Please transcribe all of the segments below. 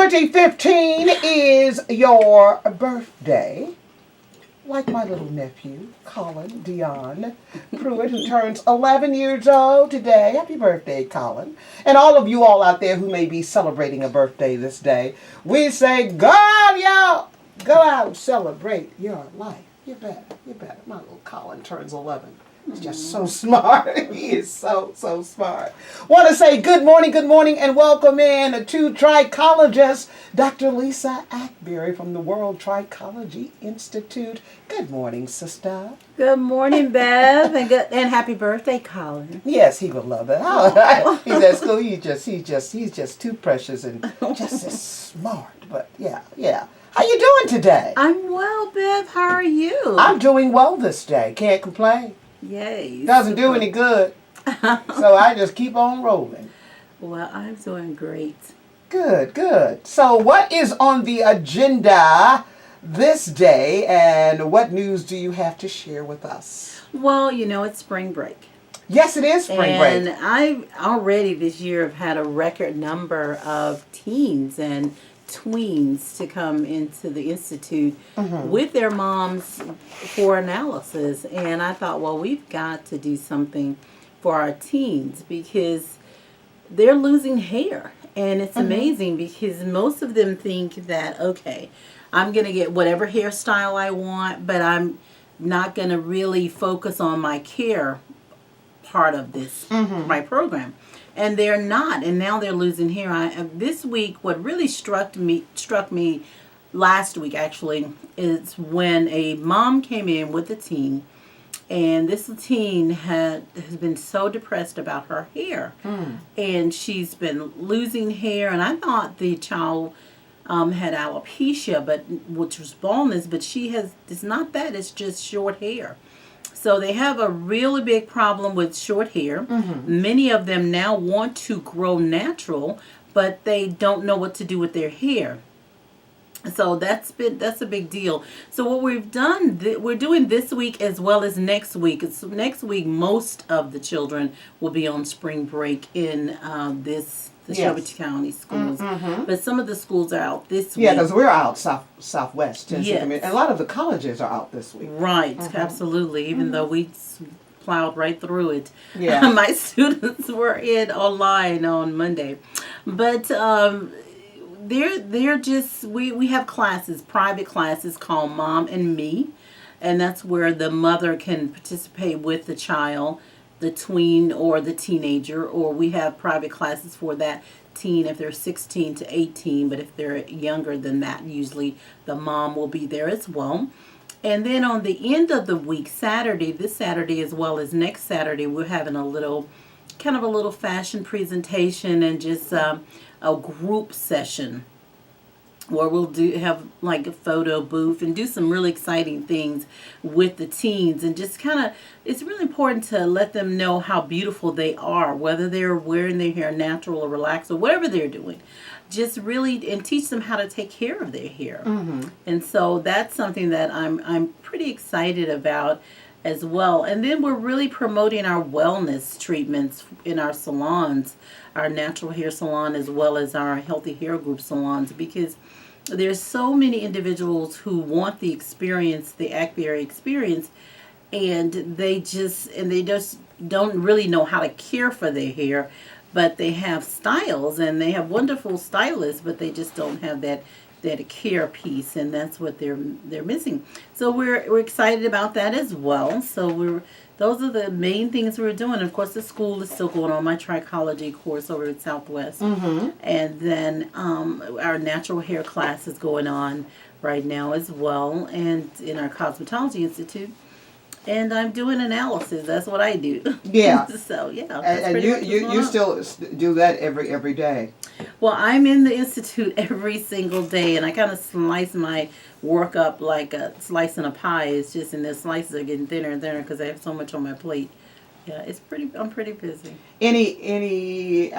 2015 is your birthday. Like my little nephew, Colin Dion Pruitt, who turns 11 years old today. Happy birthday, Colin. And all of you all out there who may be celebrating a birthday this day, we say, God, y'all, go out and celebrate your life. You better. My little Colin turns 11. He's just so smart. He is so smart. Want to say good morning, and welcome in to trichologist Dr. Lisa Akbari from the World Trichology Institute. Good morning, sister. Good morning, Bev, and happy birthday, Colin. Yes, he would love it. Oh. He's at school. He's just too precious and just as smart. But yeah. How you doing today? I'm well, Bev. How are you? I'm doing well this day. Can't complain. Yay. Doesn't do any good. So I just keep on rolling. Well, I'm doing great. Good. So what is on the agenda this day, and what news do you have to share with us? Well, it's spring break. Yes, it is spring break. And I already this year have had a record number of teens and tweens to come into the Institute with their moms for analysis. And I thought, well, we've got to do something for our teens because they're losing hair. And it's amazing because most of them think that, okay, I'm going to get whatever hairstyle I want, but I'm not going to really focus on my care part of this, my program. And they're not, and now they're losing hair. This week, what really struck me last week actually, is when a mom came in with a teen, and this teen has been so depressed about her hair, and she's been losing hair. And I thought the child had alopecia, which was baldness, but it's not that. It's just short hair. So they have a really big problem with short hair. Many of them now want to grow natural, but they don't know what to do with their hair. So that's a big deal. So what we've done, we're doing this week as well as next week. Next week, most of the children will be on spring break in Shelby County schools. But some of the schools are out this week. Yeah, because we're out southwest. Yes. And a lot of the colleges are out this week. Right, absolutely. Even though we plowed right through it. Yeah. My students were in online on Monday. But they're just, we have classes, private classes called Mom and Me. And that's where the mother can participate with the child, the tween or the teenager, or we have private classes for that teen if they're 16 to 18, but if they're younger than that, usually the mom will be there as well. And then on the end of the week, this Saturday as well as next Saturday, we're having a little fashion presentation and just a group session where we'll have like a photo booth and do some really exciting things with the teens, and just it's really important to let them know how beautiful they are, whether they're wearing their hair natural or relaxed or whatever they're doing. Just really, and teach them how to take care of their hair. And so that's something that I'm pretty excited about as well. And then we're really promoting our wellness treatments in our salons, our natural hair salon as well as our healthy hair group salons, because there's so many individuals who want the experience, the Akbari experience, and they just don't really know how to care for their hair, but they have styles and they have wonderful stylists, but they just don't have that care piece, and that's what they're missing. So we're excited about that as well. So those are the main things we're doing. Of course, the school is still going on, my trichology course over at Southwest. And then our natural hair class is going on right now as well, and in our Cosmetology Institute. And I'm doing analysis. That's what I do. Yeah. So, yeah. And you still do that every day. Well, I'm in the Institute every single day, and I kind of slice my work up like a slice in a pie. It's just, and the slices are getting thinner and thinner because I have so much on my plate. Yeah, I'm pretty busy. Any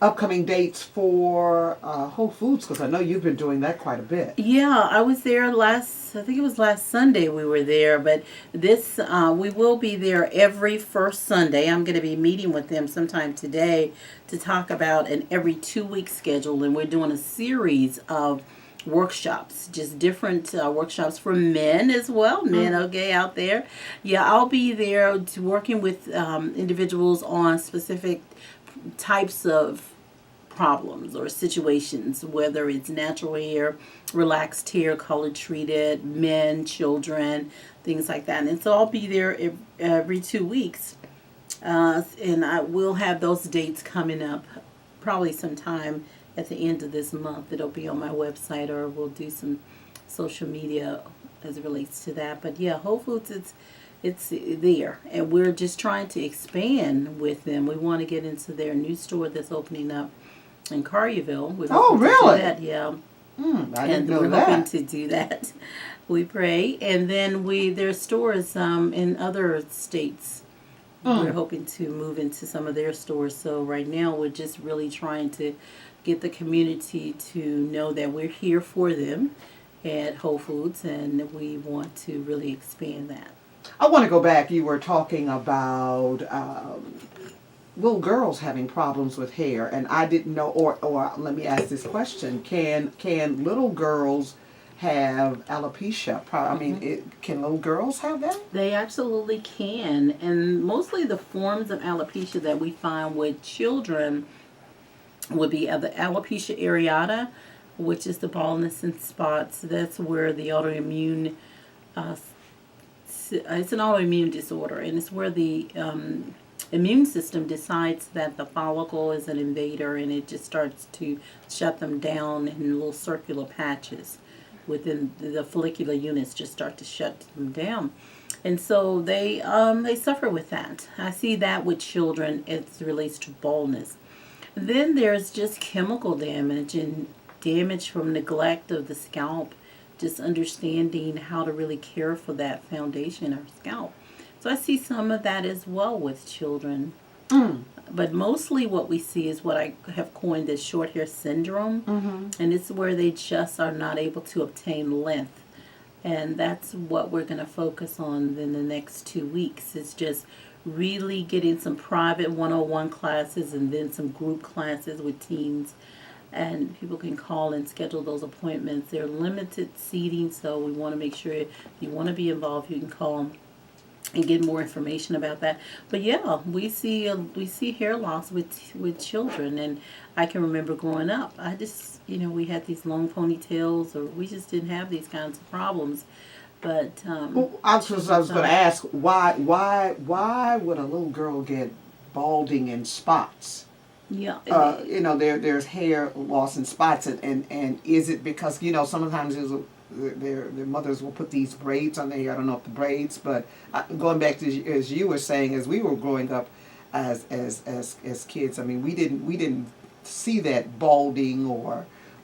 upcoming dates for Whole Foods? Because I know you've been doing that quite a bit. Yeah, I was there I think it was last Sunday we were there, but we will be there every first Sunday. I'm going to be meeting with them sometime today to talk about an every 2 week schedule, and we're doing a series of workshops, just different workshops for men as well. Men, okay, out there. Yeah, I'll be there working with individuals on specific types of problems or situations, whether it's natural hair, relaxed hair, color treated, men, children, things like that. And so I'll be there every 2 weeks. And I will have those dates coming up probably sometime at the end of this month. It'll be on my website, or we'll do some social media as it relates to that. But yeah, Whole Foods, it's there, and we're just trying to expand with them. We want to get into their new store that's opening up in Collierville. We're Oh, hoping to really? do that, yeah. I didn't know We're hoping that. to do that. We pray, and then there's stores in other states. We're hoping to move into some of their stores. So right now we're just really trying to get the community to know that we're here for them at Whole Foods, and we want to really expand that. I want to go back. You were talking about little girls having problems with hair, and I didn't know. Or let me ask this question: Can little girls have alopecia? I mean, can little girls have that? They absolutely can, and mostly the forms of alopecia that we find with children would be the alopecia areata, which is the baldness and spots. That's where the autoimmune, it's an autoimmune disorder, and it's where the immune system decides that the follicle is an invader, and it just starts to shut them down in little circular patches within the follicular units, just start to shut them down. And so they suffer with that. I see that with children as it relates to baldness. Then there's just chemical damage and damage from neglect of the scalp, just understanding how to really care for that foundation or scalp. So I see some of that as well with children. But mostly what we see is what I have coined as short hair syndrome. And it's where they just are not able to obtain length. And that's what we're going to focus on in the next 2 weeks. It's just really getting some private 101 classes and then some group classes with teens. And people can call and schedule those appointments. They're limited seating, so we want to make sure if you want to be involved, you can call and get more information about that. But yeah, we see hair loss with children, and I can remember growing up. I just we had these long ponytails, or we just didn't have these kinds of problems. But Well, I was going to ask why would a little girl get balding and spots? yeah, There's hair loss and spots, and is it because sometimes their mothers will put these braids on their hair. I don't know if the braids, but going back to as you were saying, as we were growing up as kids, I mean we didn't see that balding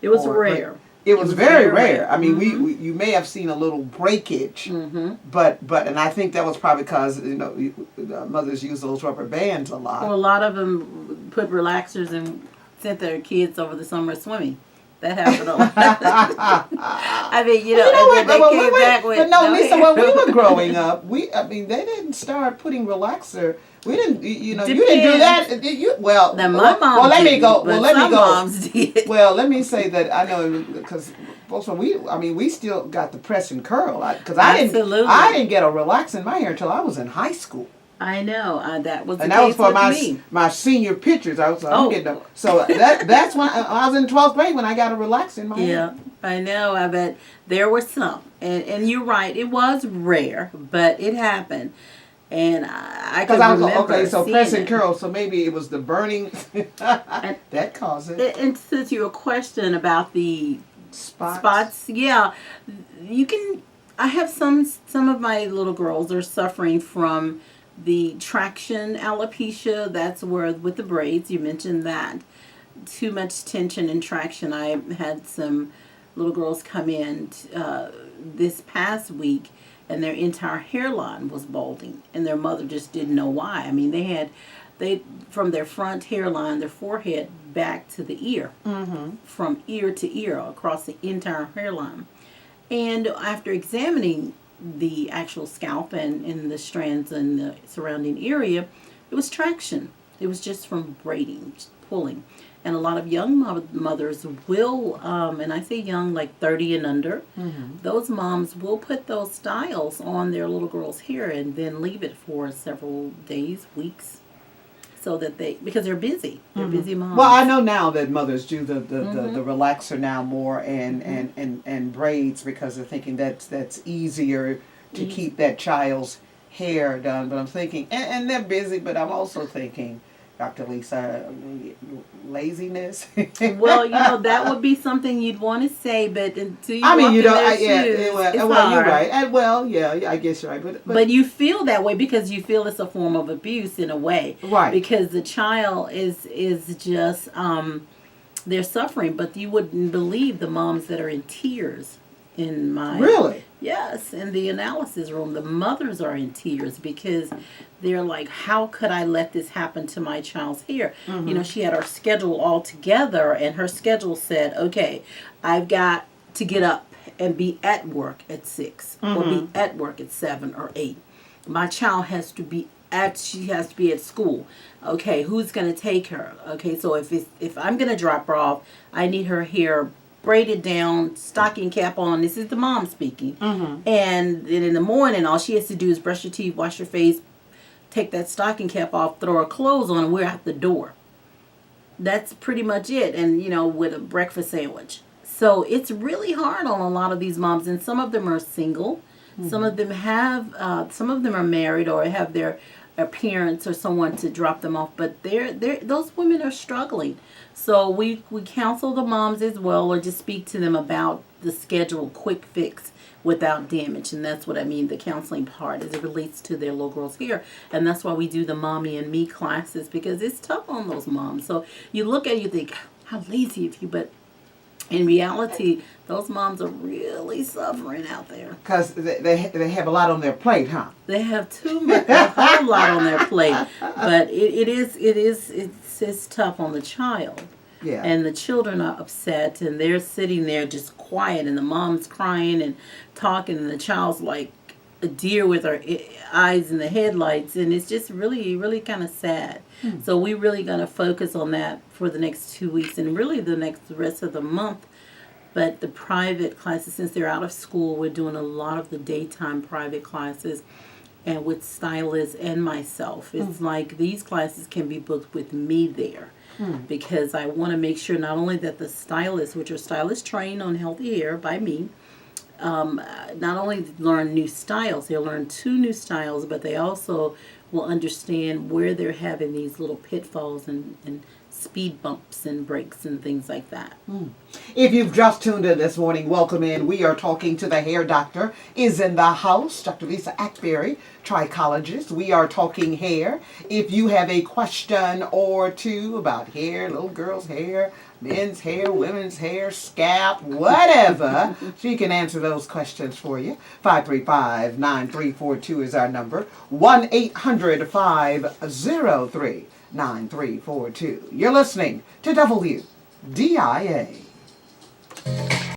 it was or rare. It was very rare. I mean, we you may have seen a little breakage, but and I think that was probably because mothers use those rubber bands a lot. Well, a lot of them put relaxers and sent their kids over the summer swimming. That happened a lot. I mean, and then they came back with. But no, Lisa, when we were growing up, they didn't start putting relaxer. We didn't, you didn't do that. Now my mom let me go. But Let me some go. moms did. Well, let me say that I know because we still got the press and curl because I didn't get a relax in my hair until I was in high school. I know that was the and case that was for with me. my senior pictures. I was getting them. So that's when I was in 12th grade when I got a relax in my hair. Yeah, I know. I bet there were some, and you're right. It was rare, but it happened. And I can remember okay, so press and it. curl. So maybe it was the burning that caused it. And since your question about the Spots. yeah, you can. I have some of my little girls are suffering from the traction alopecia. That's where with the braids you mentioned that too much tension and traction. I had some little girls come in this past week, and their entire hairline was balding, and their mother just didn't know why. I mean, they from their front hairline, their forehead back to the ear, from ear to ear across the entire hairline. And after examining the actual scalp and the strands and the surrounding area, it was traction. It was just from braiding, pulling. And a lot of young mothers will, and I say young, like 30 and under, those moms will put those styles on their little girl's hair and then leave it for several days, weeks, so that because they're busy. They're busy moms. Well, I know now that mothers do the relaxer now more and braids because they're thinking that's easier to keep that child's hair done. But I'm thinking, and they're busy, but I'm also thinking, Dr. Lisa, laziness. Well, that would be something you'd want to say, but until you I mean, walk you in know, their well, shoes, it's you're hard. right. And I guess you're right. But you feel that way because you feel it's a form of abuse in a way. Right. Because the child is just, they're suffering, but you wouldn't believe the moms that are in tears in my... Really? Yes, in the analysis room, the mothers are in tears because they're like, how could I let this happen to my child's hair? She had her schedule all together, and her schedule said, okay, I've got to get up and be at work at 6 or be at work at 7 or 8. My child has to be she has to be at school. Okay, who's going to take her? Okay, so if I'm going to drop her off, I need her hair braided down, stocking cap on. This is the mom speaking. And then in the morning, all she has to do is brush her teeth, wash her face, take that stocking cap off, throw her clothes on, and we're out the door. That's pretty much it. And, with a breakfast sandwich. So it's really hard on a lot of these moms. And some of them are single. Some of them some of them are married or have their parents or someone to drop them off. But those women are struggling. So we counsel the moms as well, or just speak to them about the schedule, quick fix without damage. And that's what I mean, the counseling part, as it relates to their little girl's hair. And that's why we do the Mommy and Me classes, because it's tough on those moms. So you look at it, you think, how lazy of you, but in reality, those moms are really suffering out there. Because they have a lot on their plate, huh? They have a whole lot on their plate, but it's tough on the child. Yeah. And the children are upset, and they're sitting there just quiet, and the mom's crying and talking, and the child's like a deer with her eyes in the headlights, and it's just really, really kind of sad. So we're really going to focus on that for the next 2 weeks, and really the rest of the month. But the private classes, since they're out of school, we're doing a lot of the daytime private classes, and with stylists and myself. It's like these classes can be booked with me there. Because I want to make sure not only that the stylists, which are stylists trained on healthy hair by me, not only learn new styles, they'll learn 2 new styles, but they also will understand where they're having these little pitfalls and speed bumps and breaks and things like that. If you've just tuned in this morning, welcome in. We are talking to the hair doctor, is in the house, Dr. Lisa Akbari, trichologist. We are talking hair. If you have a question or two about hair, little girls' hair, men's hair, women's hair, scalp, whatever, she can answer those questions for you. 535-9342 is our number. 1-800-503-9342. You're listening to WDIA.